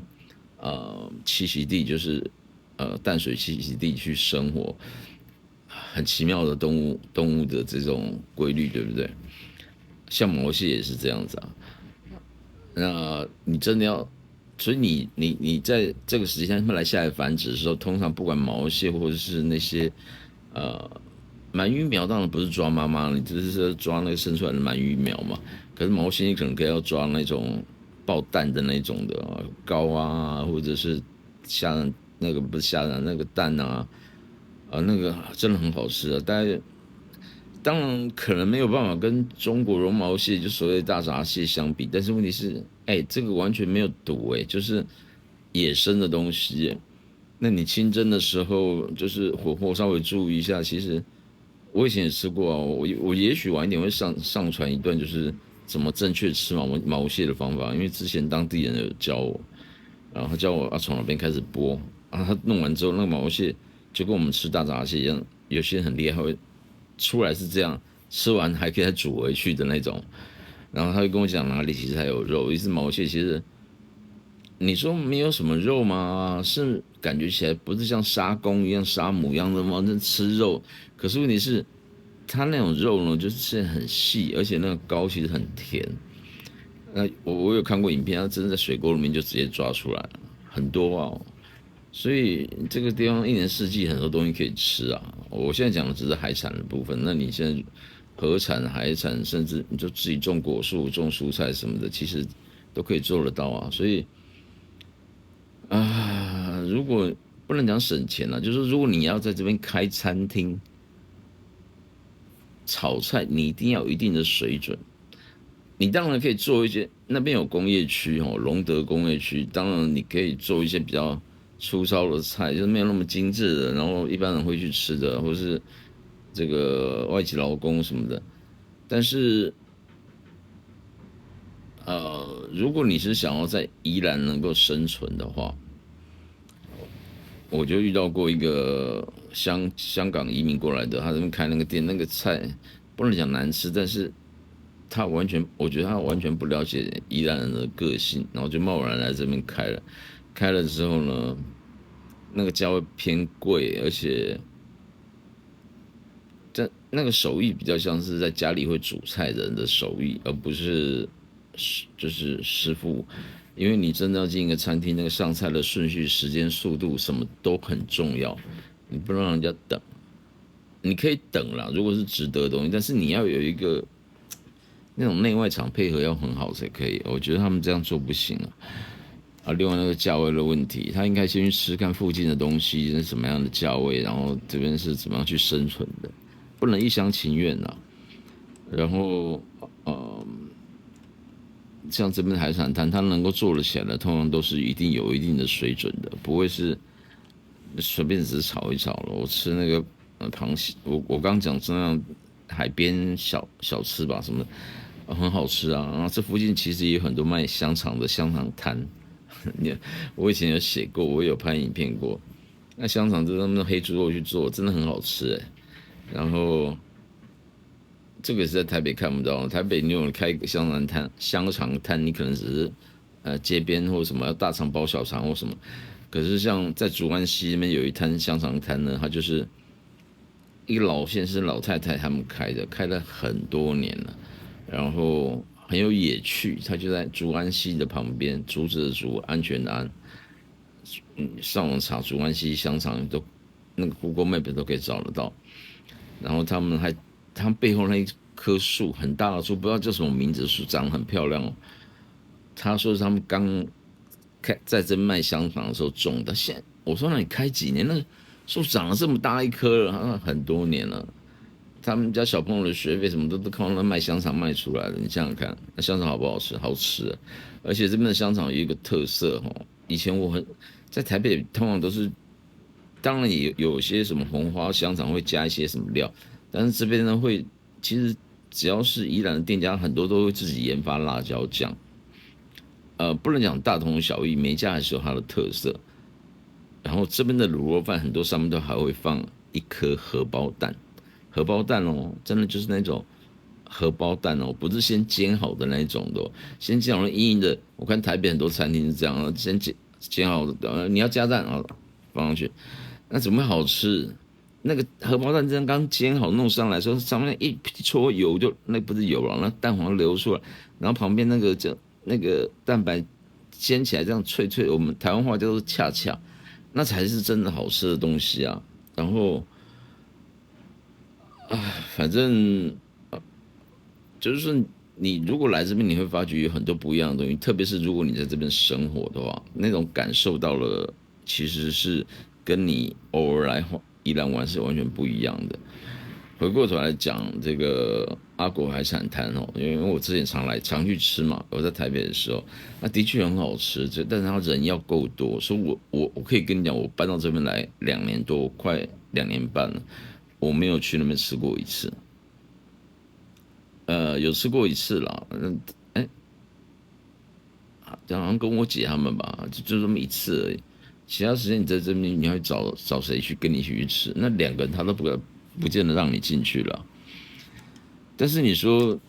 栖息地，就是淡水栖息地去生活，很奇妙的动物的这种规律，对不对？像毛蟹也是这样子啊。那你真的要，所以你在这个时间他们来下来繁殖的时候，通常不管毛蟹或者是那些呃鳗鱼苗，当然不是抓妈妈，你只是抓那个生出来的鳗鱼苗嘛。可是毛蟹你可能要抓那种爆蛋的那种的膏啊，或者是虾那个不是虾仁那个蛋啊，那个真的很好吃啊。当然可能没有办法跟中国绒毛蟹就所谓的大闸蟹相比，但是问题是，哎，这个完全没有毒，哎，就是野生的东西。那你清蒸的时候，就是火候稍微注意一下。其实我以前也吃过啊，我也许晚一点会上传一段，就是怎么正确吃毛蟹的方法，因为之前当地人有教我，然后他教我要从哪边开始剥，然后他弄完之后，那个毛蟹就跟我们吃大闸蟹一样，有些人很厉害，会出来是这样，吃完还可以再煮回去的那种。然后他就跟我讲哪里其实还有肉，一只毛蟹其实你说没有什么肉吗？是感觉起来不是像沙公一样、沙母一样的吗？那吃肉，可是问题是它那种肉呢，就是吃得很细，而且那个膏其实很甜。那我有看过影片，它真的在水沟里面就直接抓出来了，很多啊。所以这个地方一年四季很多东西可以吃啊。我现在讲的只是海产的部分，那你现在河产、海产，甚至你就自己种果树、种蔬菜什么的，其实都可以做得到啊。所以如果不能讲省钱了，就是如果你要在这边开餐厅炒菜，你一定要有一定的水准。你当然可以做一些，那边有工业区哦，隆德工业区，当然你可以做一些比较粗糙的菜，就是没有那么精致的，然后一般人会去吃的，或是这个外籍劳工什么的。但是如果你是想要在宜兰能够生存的话，我就遇到过一个香港移民过来的，他这边开那个店，那个菜不能讲难吃，但是我觉得他完全不了解宜兰人的个性，然后就贸然来这边开了。开了之后呢，那个价位偏贵，而且那个手艺比较像是在家里会煮菜的人的手艺，而不是就是师傅。因为你真的要进一个餐厅，那个上菜的顺序、时间、速度什么都很重要，你不能让人家等。你可以等啦，如果是值得的东西，但是你要有一个那种内外场配合要很好才可以。我觉得他们这样做不行啊。另外那个价位的问题，他应该先去吃看附近的东西是什么样的价位，然后这边是怎么样去生存的，不能一厢情愿啊。然后像这边的海产摊，它能够做得起来的，通常都是有一定的水准的，不会是随便只是炒一炒了。我吃那个螃蟹，我刚讲是那样海边小吃吧，什么的很好吃啊。然后这附近其实也有很多卖香肠的香肠摊，我以前有写过，我有拍影片过。那香肠就他们黑猪肉去做，真的很好吃哎。然后这个是在台北看不到，台北你有开一个香肠摊，你可能只是街边或什么大肠包小肠或什么。可是像在竹湾西那边有一摊香肠摊呢，它就是一个老县是老太太他们开的，开了很多年了，然后很有野趣。它就在竹安溪的旁边，竹子的竹，安全的安。上网查竹安溪香肠都那个 Google Map 都可以找得到。然后他们背后那一棵树很大的树，不知道叫什么名字的树，长得很漂亮哦。他说是他们刚在这卖香肠的时候种的，我说那你开几年？那树长了这么大一棵了，好像很多年了。他们家小朋友的学费什么都靠那卖香肠卖出来的。你想想看，那香肠好不好吃？好吃啊！而且这边的香肠有一个特色哦，以前在台北通常都是，当然也有些什么红花香肠会加一些什么料，但是这边呢其实只要是宜兰的店家，很多都会自己研发辣椒酱。不能讲大同小异，每一家还是有它的特色。然后这边的卤肉饭很多上面都还会放一颗荷包蛋，荷包蛋哦，真的就是那种荷包蛋哦，不是先煎好的那一种的哦，先煎好了硬硬的。我看台北很多餐厅是这样，先煎好的，你要加蛋啊，放上去，那怎么会好吃？那个荷包蛋真刚煎好弄上来的时候，上面一撮油那不是油了，那蛋黄流出来，然后旁边那个蛋白煎起来这样脆脆，我们台湾话叫做恰恰，那才是真的好吃的东西啊。然后反正就是说，你如果来这边，你会发觉有很多不一样的东西，特别是如果你在这边生活的话，那种感受到了，其实是跟你偶尔来宜兰玩是完全不一样的。回过头来讲这个阿国海产摊哦，因为我之前常去吃嘛，我在台北的时候，那的确很好吃，但是他人要够多，所以我可以跟你讲，我搬到这边来2年多，快2年半了，我没有去那边吃过一次。有吃过一次啦，哎，好像跟我姐他们吧，就这么一次而已。其他时间你在这边，你会找谁去跟你一起去吃？那2个人他都不见得让你进去了。但是你说，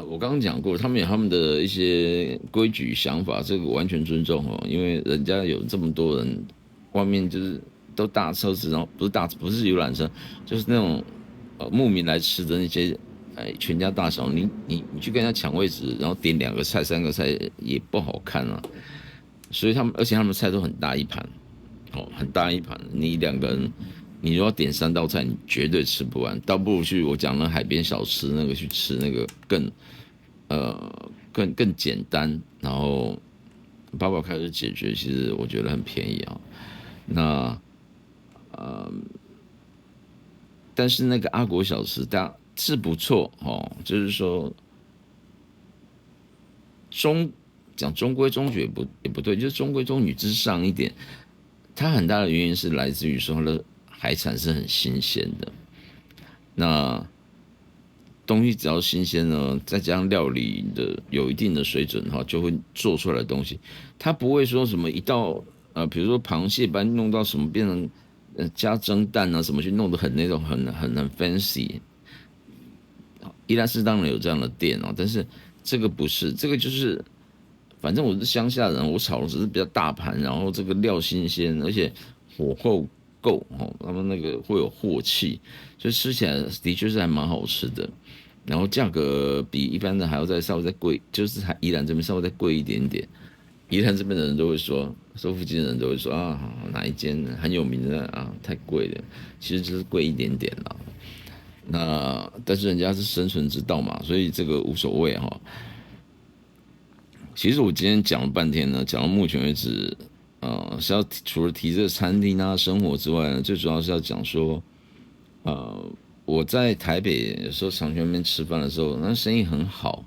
我刚刚讲过，他们有他们的一些规矩想法，这个完全尊重哦，因为人家有这么多人，外面就是都大车子，然后不是游览车，就是那种慕名来吃的那些，全家大小，你去跟人家抢位置，然后点2个菜3个菜也不好看啊，所以而且他们菜都很大一盘，哦，很大一盘，你2个人。你如果要点3道菜，你绝对吃不完，倒不如去我讲那海边小吃那个去吃那个更简单，然后爸开始解决，其实我觉得很便宜啊。那但是那个阿国小吃，是不错哦，就是说中讲中规中矩也不对，就是中规中矩之上一点。它很大的原因是来自于说它的海产是很新鲜的，那东西只要新鲜呢，再加上料理的有一定的水准哈，就会做出来的东西，它不会说什么一道比如说螃蟹把它弄到什么变成加蒸蛋啊什么去弄得很那种很 fancy。伊拉斯当然有这样的店哦，但是这个不是，这个就是反正我是乡下人，我炒的只是比较大盘，然后这个料新鲜，而且火候够哦，他们那个会有镬气，所以吃起来的确是还蛮好吃的。然后价格比一般的还要稍微再贵，就是宜兰这边稍微再贵一点点。宜兰这边的人都会说附近的人都会说啊，哪一间很有名的啊，太贵了，其实就是贵一点点啦。那但是人家是生存之道嘛，所以这个无所谓哈。其实我今天讲了半天呢，讲到目前为止，是除了提这个餐厅啊生活之外呢，最主要是要讲说，呃，我在台北有时候常去那边吃饭的时候，那生意很好，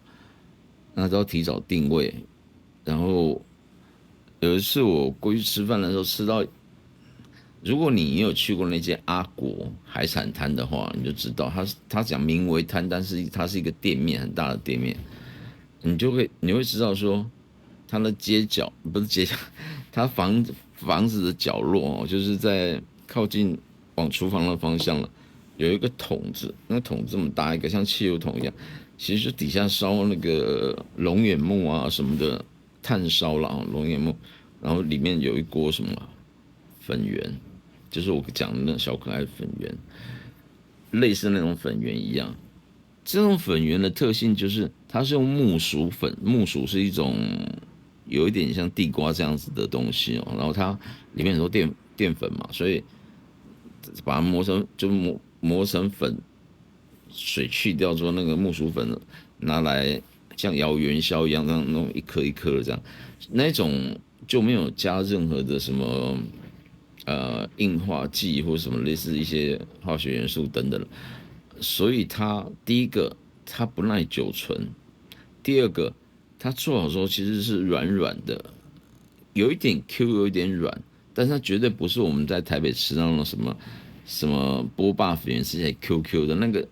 那都要提早定位。然后有一次我过去吃饭的时候，吃到如果你有去过那间阿国海产摊的话，你就知道它讲名为摊，但是它是一个店面，很大的店面，你会知道说它的街角不是街角，它房子的角落哦，就是在靠近往厨房的方向了，有一个桶子，那个桶这么大一个，像汽油桶一样，其实底下烧那个龙眼木啊什么的炭烧了啊，龙眼木，然后里面有一锅什么粉圆，就是我讲的那小可爱粉圆，类似那种粉圆一样。这种粉圆的特性就是它是用木薯粉，木薯是一种有一点像地瓜这样子的东西哦，然后它里面很多淀粉嘛，所以把它磨成粉，水去掉之后，那个木薯粉拿来像摇元宵一样，这样弄一颗一颗的这样，那种就没有加任何的什么硬化剂或什么类似一些化学元素等等，所以它第一个它不耐久存，第二个它做好之后其实是软软的，有一点 Q，有一点软，但是它绝对不是我们在台北吃那种什么波霸粉圆吃起来 QQ 的那个。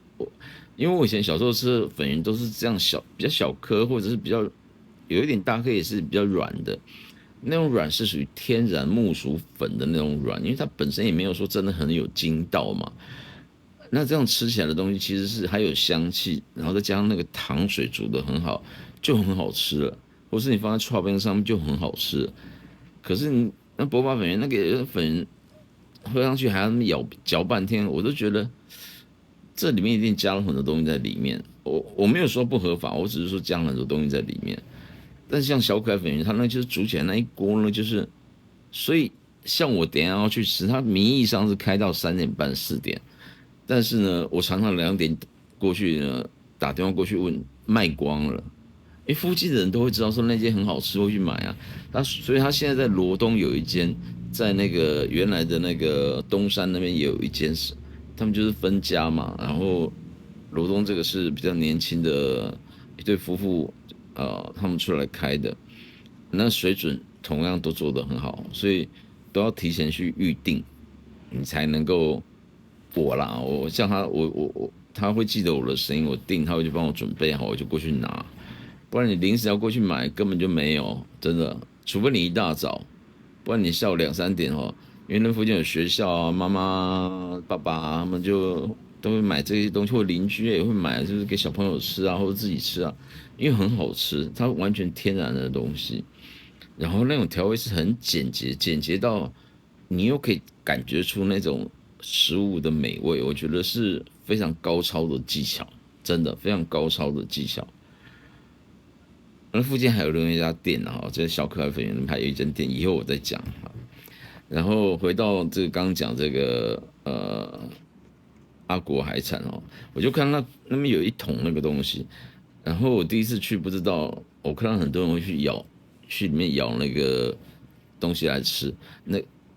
因为我以前小时候吃的粉圆都是这样比较小颗，或者是比较有一点大颗，也是比较软的。那种软是属于天然木薯粉的那种软，因为它本身也没有说真的很有筋道嘛。那这样吃起来的东西其实是还有香气，然后再加上那个糖水煮的很好，就很好吃了。或是你放在刨冰上面就很好吃了。可是你那波霸粉圆那个粉喝上去还要嚼半天，我都觉得这里面一定加了很多东西在里面。我没有说不合法，我只是说加了很多东西在里面。但是像小可爱粉圆，它那就是煮起来那一锅呢，就是所以像我等一下要去吃，它名义上是开到3点半4点，但是呢，我常常2点过去呢，打电话过去问卖光了，因为附近的人都会知道说那间很好吃，会去买啊。所以他现在在罗东有一间，在那个原来的那个东山那边也有一间是，他们就是分家嘛。然后罗东这个是比较年轻的一对夫妇，他们出来开的，那水准同样都做得很好，所以都要提前去预定，你才能够我啦，我像他，他会记得我的声音，我订他会就帮我准备好，我就过去拿。不然你临时要过去买，根本就没有，真的，除非你一大早，不然你下午2、3点哦，因为那附近有学校啊，妈妈、爸爸他们就都会买这些东西，或邻居也会买，就是给小朋友吃啊，或者自己吃啊，因为很好吃，它完全天然的东西。然后那种调味是很简洁，简洁到你又可以感觉出那种食物的美味，我觉得是非常高超的技巧，真的非常高超的技巧。那附近还有另一家店哈，这小可爱粉圆还有一间店，以后我再讲哈。然后回到这个刚刚讲这个阿国海产哦，我就看到那边有一桶那个东西，然后我第一次去不知道，我看到很多人会去里面舀那个东西来吃，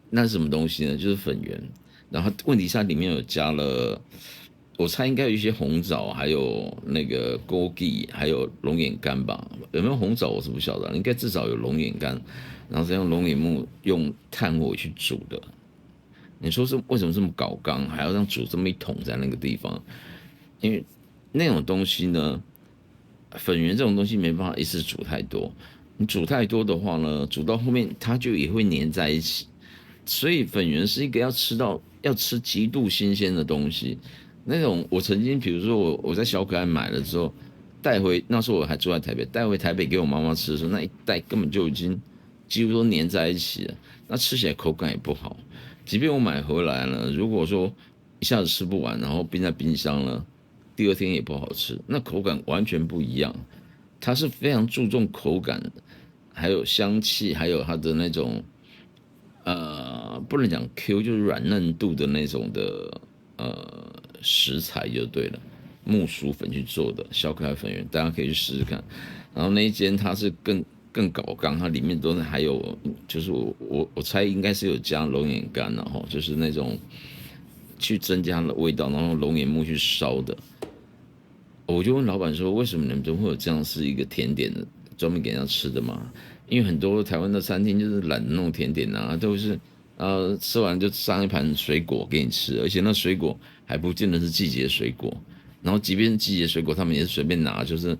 那是什么东西呢？就是粉圆，然后问题是它里面有加了，我猜应该有一些红枣，还有那个枸杞，还有龙眼干吧？有没有红枣我是不晓得，应该至少有龙眼干，然后再用龙眼木用炭火去煮的。你说是为什么这么搞刚，还要让煮这么一桶在那个地方？因为那种东西呢，粉圆这种东西没办法一次煮太多，你煮太多的话呢，煮到后面它就也会粘在一起。所以粉圆是一个要吃极度新鲜的东西。那种我曾经比如说我在小可爱买了之后带回，那时候我还住在台北，带回台北给我妈妈吃的时候，那一袋根本就已经几乎都粘在一起了，那吃起来口感也不好。即便我买回来了，如果说一下子吃不完，然后冰在冰箱了，第二天也不好吃，那口感完全不一样。它是非常注重口感，还有香气，还有它的那种不能讲 Q，就是软嫩度的那种的食材就对了，木薯粉去做的小可爱粉圆，大家可以去试试看。然后那一间它是更搞刚，它里面都是还有，就是我猜应该是有加龙眼干，然后就是那种去增加它的味道，然后用龙眼木去烧的。我就问老板说，为什么你们中会有这样是一个甜点的，专门给人家吃的嘛？因为很多台湾的餐厅就是懒得弄甜点啊，都是吃完就上一盘水果给你吃，而且那水果还不见得是季节水果，然后即便是季节水果，他们也是随便拿，就是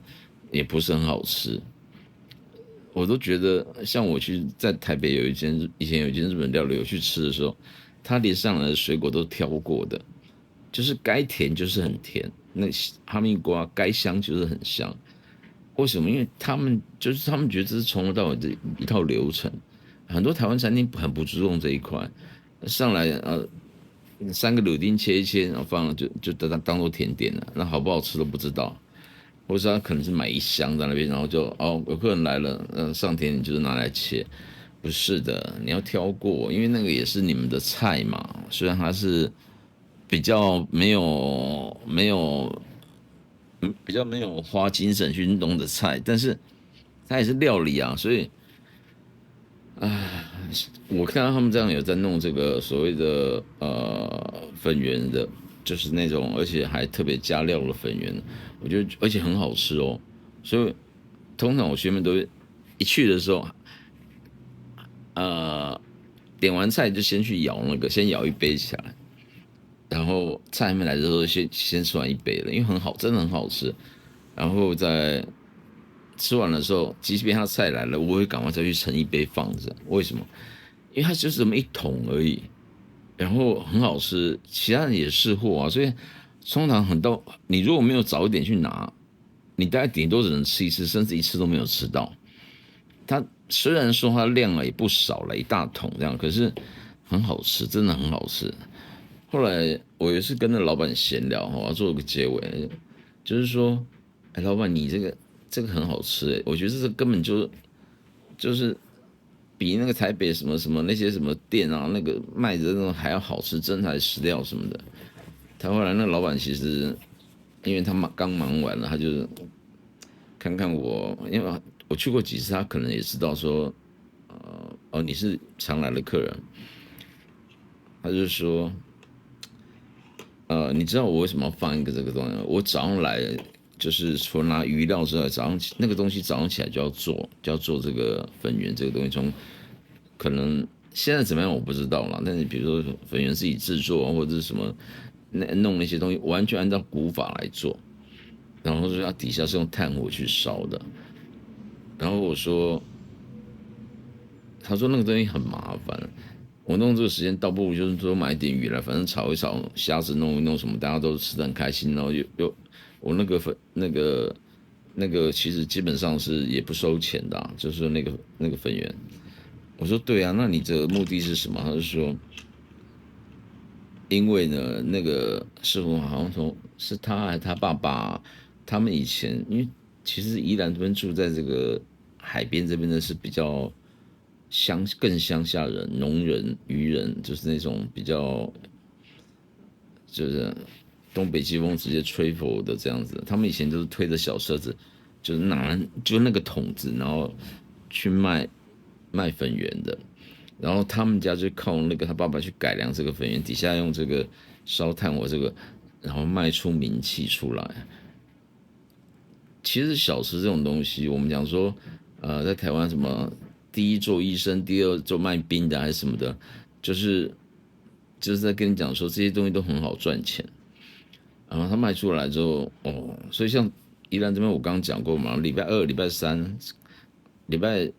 也不是很好吃。我都觉得，像我去在台北以前有一间日本料理，我去吃的时候，他连上来的水果都挑过的，就是该甜就是很甜，那哈密瓜该香就是很香。为什么？因为他们觉得这是从头到尾的一套流程，很多台湾餐厅很不注重这一块，上来三个柳丁切一切，然后放了就当做甜点了，那好不好吃都不知道。或者他可能是买一箱在那边，然后就有客人来了，上甜点就是拿来切，不是的，你要挑过，因为那个也是你们的菜嘛，虽然它是比较比较没有花精神去弄的菜，但是它也是料理啊，所以我看到他们这样有在弄这个所谓的粉圆的，就是那种而且还特别加料的粉圆，我觉得而且很好吃哦，所以通常我学妹都一去的时候，点完菜就先去舀先舀一杯起来，然后菜还没来的时候先吃完一杯了，因为很好，真的很好吃，然后再吃完的时候，即便他菜来了，我会赶快再去盛一杯放着。为什么？因为它就是这么一桶而已，然后很好吃，其他人也是货啊。所以通常你如果没有早一点去拿，你大概顶多只能吃一次，甚至一次都没有吃到。它虽然说它量也不少了，一大桶这样，可是很好吃，真的很好吃。后来我也是跟那老板闲聊，我要做个结尾，就是说，哎，老板，你这个很好吃，哎，我觉得这根本就是比那个台北什么什么那些什么店啊，那个卖的那种还要好吃，真材实料什么的。他后来那个老板其实，因为他刚忙完了，他就看看我，因为我去过几次，他可能也知道说，你是常来的客人，他就说，你知道我为什么要放一个这个东西吗？我早上来就是除了拿鱼料之外，早上那个东西早上起来就要做这个粉圆这个东西，从可能现在怎么样我不知道啦，但是比如说粉圆自己制作或者是什么弄那些东西，完全按照古法来做，然后说它底下是用炭火去烧的，然后我说，他说那个东西很麻烦，我弄这个时间倒不如就是说买一点鱼来，反正炒一炒，虾子弄一弄什么，大家都吃得很开心。然后我那个其实基本上是也不收钱的就是那个粉圆。我说对啊，那你这个目的是什么？他就说，因为呢，那个师傅好像说是他还是他爸爸，他们以前因为其实宜兰这边住在这个海边这边的是比较更乡下人、农人、渔人，就是那种比较就是东北季风直接吹拂的这样子。他们以前都是推着小车子，就是就那个桶子，然后去卖粉圆的。然后他们家就靠那个他爸爸去改良这个粉圆，底下用这个烧炭火这个，然后卖出名气出来。其实小吃这种东西，我们讲说，在台湾什么第一做医生，第二做卖冰的还是什么的，就是在跟你讲说这些东西都很好赚钱。然后他卖出来之后，所以像宜兰这边我刚刚讲过嘛，礼拜二、礼拜三、礼拜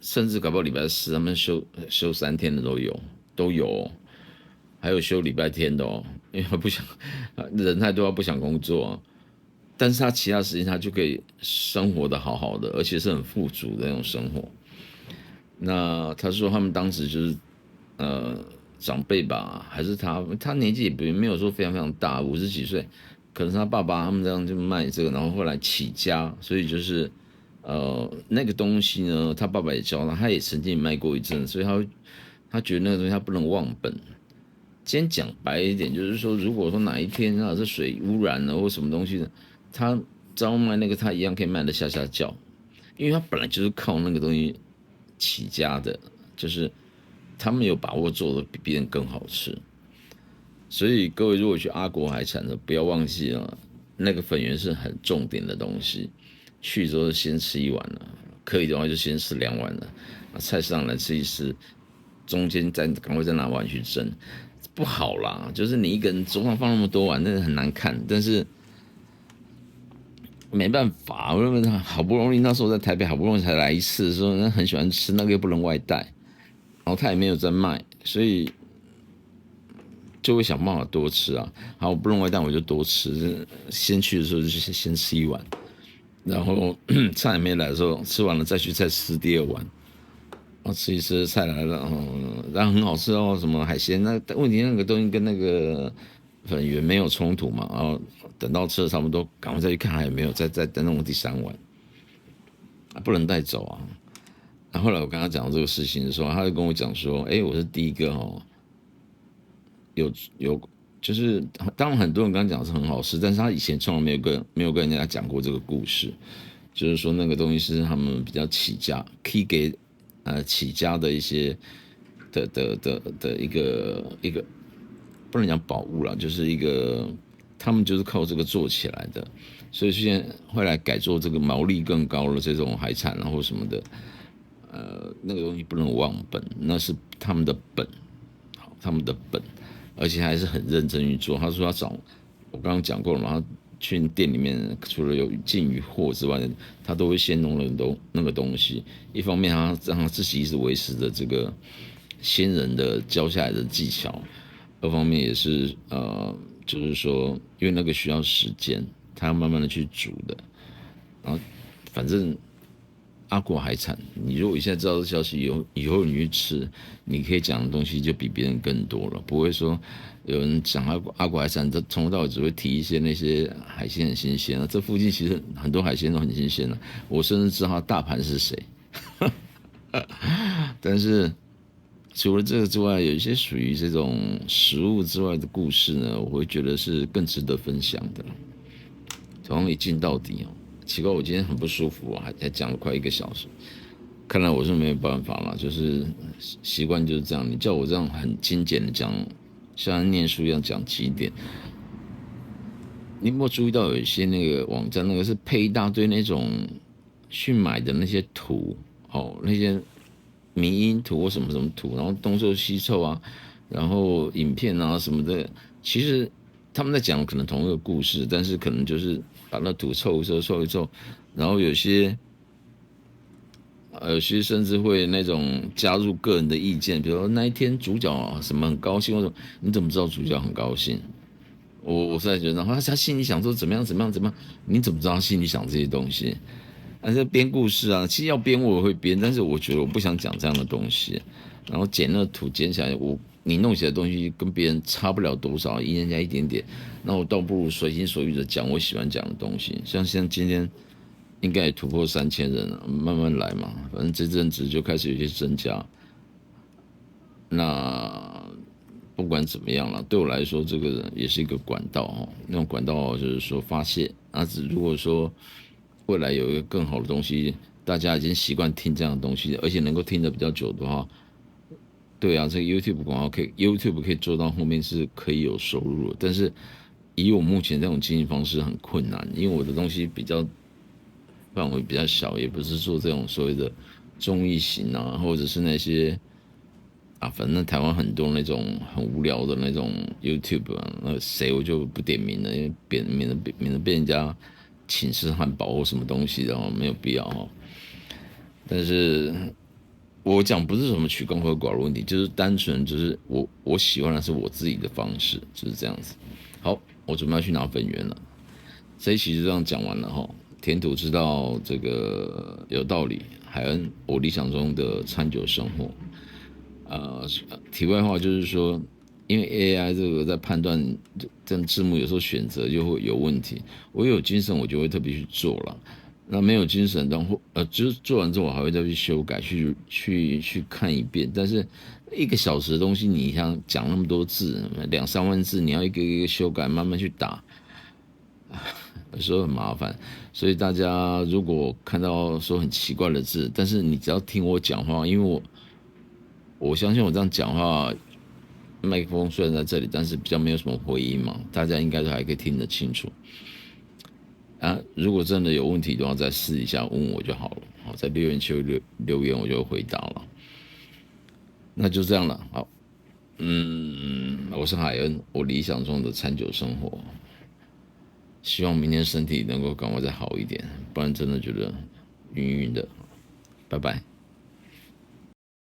甚至搞不好礼拜四，他们休3天的都有，还有休礼拜天的哦，因为他不想人太多，他不想工作但是他其他时间他就可以生活的好好的，而且是很富足的那种生活。那他说他们当时就是呃长辈吧，还是他年纪也没有说非常非常大，50几岁，可能是他爸爸他们这样就卖这个，然后后来起家，所以就是那个东西呢，他爸爸也教他也曾经卖过一阵，所以他觉得那个东西他不能忘本。今天讲白一点，就是说，如果说哪一天这水污染了或什么东西的，他招卖那个他一样可以卖得下叫，因为他本来就是靠那个东西起家的，就是他们有把握做的比别人更好吃。所以各位如果去阿国海产的，不要忘记了，那个粉圆是很重点的东西。去之后先吃一碗了，可以的话就先吃2碗了。菜上来吃一吃，中间再赶快再拿碗去蒸，不好啦。就是你一个人桌上放那么多碗，那个很难看。但是没办法，我认为他好不容易那时候在台北好不容易才来一次的时候，那很喜欢吃，那个又不能外带，然后他也没有在卖，所以就会想办法多吃啊。好，不能外带我就多吃，先去的时候就先吃一碗，然后菜还没来的时候吃完了再去再吃第2碗。然后吃一吃菜来了，然后很好吃哦，什么海鲜？那问题那个东西跟那个粉圆没有冲突嘛？然后等到吃的差不多，赶快再去看还有没有，再弄第3碗，不能带走啊。然后后来我跟他讲这个事情的时候，他就跟我讲说：“哎、欸，我是第一个哦，有就是当然很多人跟他讲是很好吃，但是他以前从来没有跟人家讲过这个故事，就是说那个东西是他们比较起家，可以给起家的一些的一个不能讲宝物啦，就是一个他们就是靠这个做起来的，所以现在会来改做这个毛利更高的这种海产啊或什么的，那个东西不能忘本，那是他们的本，好，他们的本。”而且还是很认真去做。他说他找我刚刚讲过了嘛，他去店里面除了有进鱼货之外，他都会先弄那个东西。一方面他让他自己一直维持着这个先人的教下来的技巧，二方面也是就是说因为那个需要时间，他要慢慢的去煮的。然后反正阿国海产，你如果你现在知道这消息以后你去吃，你可以讲的东西就比别人更多了，不会说有人讲阿国海产，这从头到尾只会提一些那些海鲜很新鲜啊，这附近其实很多海鲜都很新鲜啊，我甚至知道它大盘是谁，但是除了这个之外，有一些属于这种食物之外的故事呢，我会觉得是更值得分享的。从一镜到底哦。奇怪，我今天很不舒服，还讲了快1个小时，看来我是没有办法了，就是习惯就是这样。你叫我这样很精简的讲，像念书一样讲几点，你有没有注意到有一些那个网站，那个是配一大堆那种去买的那些图，那些迷因图或什么什么图，然后东凑西凑啊，然后影片啊什么的，其实他们在讲可能同一个故事，但是可能就是把那图凑一凑，然后有些甚至会那种加入个人的意见，比如说那一天主角什么很高兴，或者你怎么知道主角很高兴？我实在觉得，然后他心里想说怎么样，你怎么知道他心里想这些东西？在编故事啊，其实要编我也会编，但是我觉得我不想讲这样的东西。然后剪那个图剪起来，你弄起来的东西跟别人差不了多少，赢人家一点点。那我倒不如随心所欲的讲我喜欢讲的东西。像今天应该也突破3000人了，慢慢来嘛。反正这阵子就开始有些增加。那不管怎么样了，对我来说，这个也是一个管道哦。那种管道就是说发泄。如果说未来有一个更好的东西，大家已经习惯听这样的东西，而且能够听得比较久的话，对啊，这个 YouTube 广告YouTube 可以做到后面是可以有收入的。但是以我目前这种经营方式很困难，因为我的东西范围比较小，也不是做这种所谓的综艺型啊，或者是那些。反正台湾很多那种很无聊的那种 YouTube 啊，那谁我就不点名了，因为免得被人家请吃汉堡或什么东西的哦，没有必要哦。但是我讲不是什么取功和寡的问题，就是单纯就是我喜欢的是我自己的方式，就是这样子。好，我准备要去拿粉圆了，这一期就这样讲完了哈。填土知道这个有道理，海恩我理想中的餐酒生活。题外话就是说，因为 AI 这个在判断这字幕有时候选择就会有问题。我有精神，我就会特别去做了。那没有精神，然后就是做完之后，我还会再去修改，去看一遍。但是1个小时的东西，你像讲那么多字，2、3万字，你要一个一个修改，慢慢去打，有时候很麻烦。所以大家如果看到说很奇怪的字，但是你只要听我讲话，因为我相信我这样讲话，麦克风虽然在这里，但是比较没有什么回音嘛，大家应该都还可以听得清楚啊。如果真的有问题的话，再试一下问我就好了。好，在留言区留言，我就会回答了。那就这样了。好，我是海恩，我理想中的餐酒生活，希望明天身体能够赶快再好一点，不然真的觉得晕晕的。拜拜。